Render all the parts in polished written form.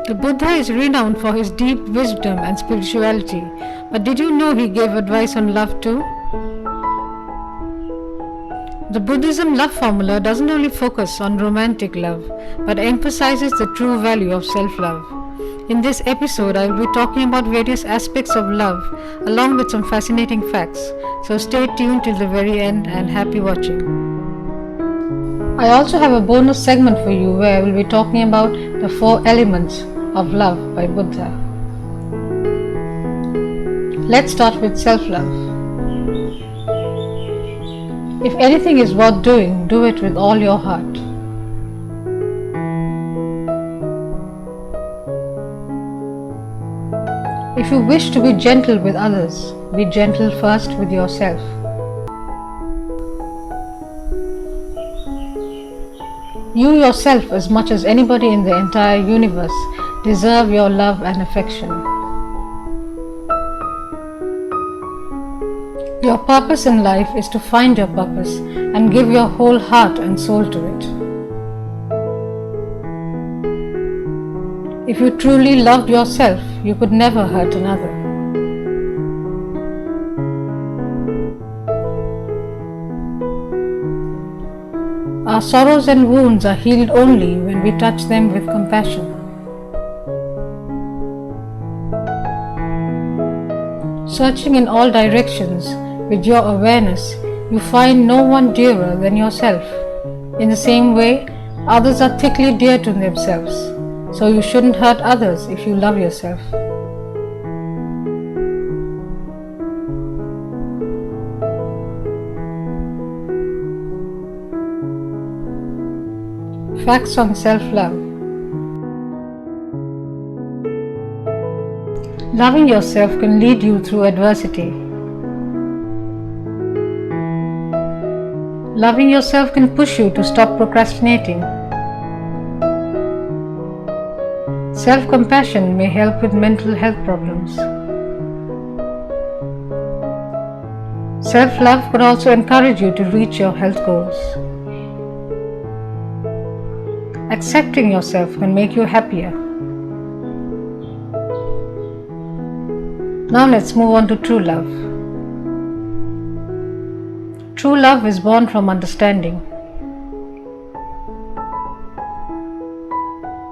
The Buddha is renowned for his deep wisdom and spirituality, but did you know he gave advice on love too? The Buddhism love formula doesn't only focus on romantic love, but emphasizes the true value of self-love. In this episode, I will be talking about various aspects of love, along with some fascinating facts. So stay tuned till the very end and happy watching. I also have a bonus segment for you where I will be talking about the 4 elements of love by Buddha. Let's start with self-love. If anything is worth doing, do it with all your heart. If you wish to be gentle with others, be gentle first with yourself. You yourself, as much as anybody in the entire universe, deserve your love and affection. Your purpose in life is to find your purpose and give your whole heart and soul to it. If you truly loved yourself, you could never hurt another. Our sorrows and wounds are healed only when we touch them with compassion. Searching in all directions with your awareness, you find no one dearer than yourself. In the same way, others are thickly dear to themselves, so you shouldn't hurt others if you love yourself. Facts on self-love. Loving yourself can lead you through adversity. Loving yourself can push you to stop procrastinating. Self-compassion may help with mental health problems. Self-love could also encourage you to reach your health goals. Accepting yourself can make you happier. Now let's move on to true love. True love is born from understanding.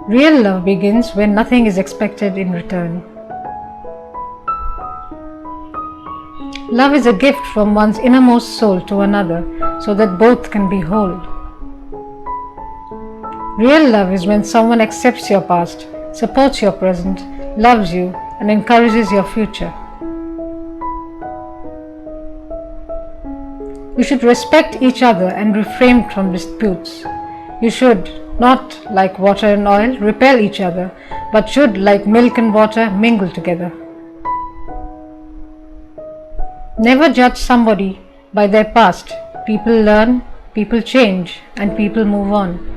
Real love begins when nothing is expected in return. Love is a gift from one's innermost soul to another so that both can be whole. Real love is when someone accepts your past, supports your present, loves you, and encourages your future. You should respect each other and refrain from disputes. You should, not like water and oil, repel each other, but should, like milk and water, mingle together. Never judge somebody by their past. People learn, people change, and people move on.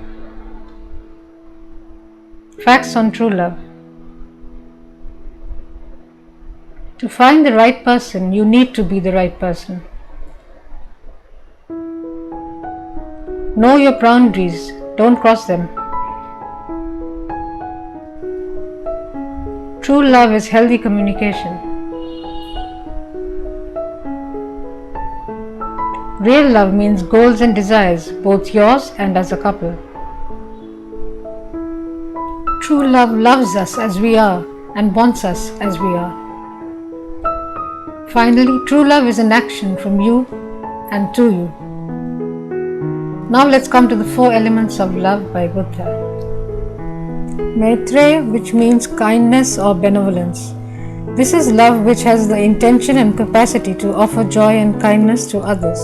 Facts on true love. To find the right person, you need to be the right person. Know your boundaries, don't cross them. True love is healthy communication. Real love means goals and desires, both yours and as a couple. True love loves us as we are and wants us as we are. Finally, true love is an action from you and to you. Now let's come to the 4 elements of love by Buddha. Maitreya, which means kindness or benevolence. This is love which has the intention and capacity to offer joy and kindness to others.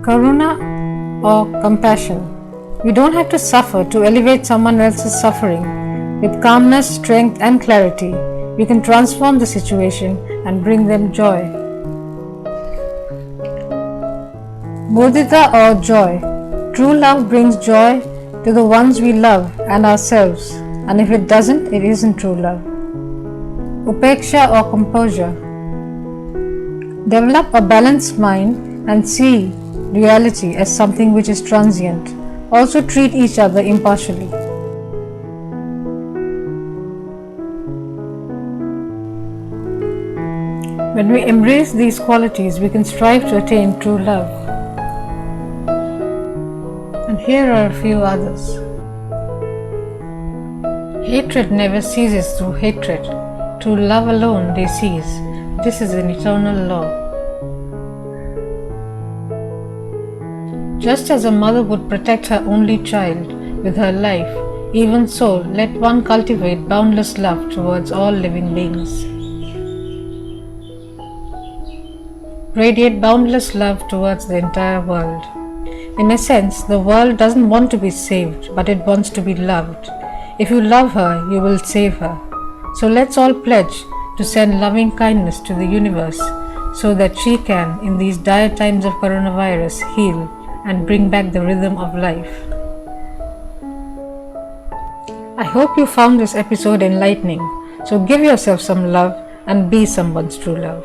Karuna or compassion. You don't have to suffer to elevate someone else's suffering. With calmness, strength, and clarity, you can transform the situation and bring them joy. Mudita or joy. True love brings joy to the ones we love and ourselves, and if it doesn't, it isn't true love. Upeksha or composure. Develop a balanced mind and see reality as something which is transient. Also treat each other impartially. When we embrace these qualities, we can strive to attain true love. And here are a few others. Hatred never ceases through hatred. Through love alone they cease. This is an eternal law. Just as a mother would protect her only child with her life, even so let one cultivate boundless love towards all living beings. Radiate boundless love towards the entire world. In a sense, the world doesn't want to be saved, but it wants to be loved. If you love her, you will save her. So let's all pledge to send loving kindness to the universe so that she can, in these dire times of coronavirus, heal and bring back the rhythm of life. I hope you found this episode enlightening. So give yourself some love and be someone's true love.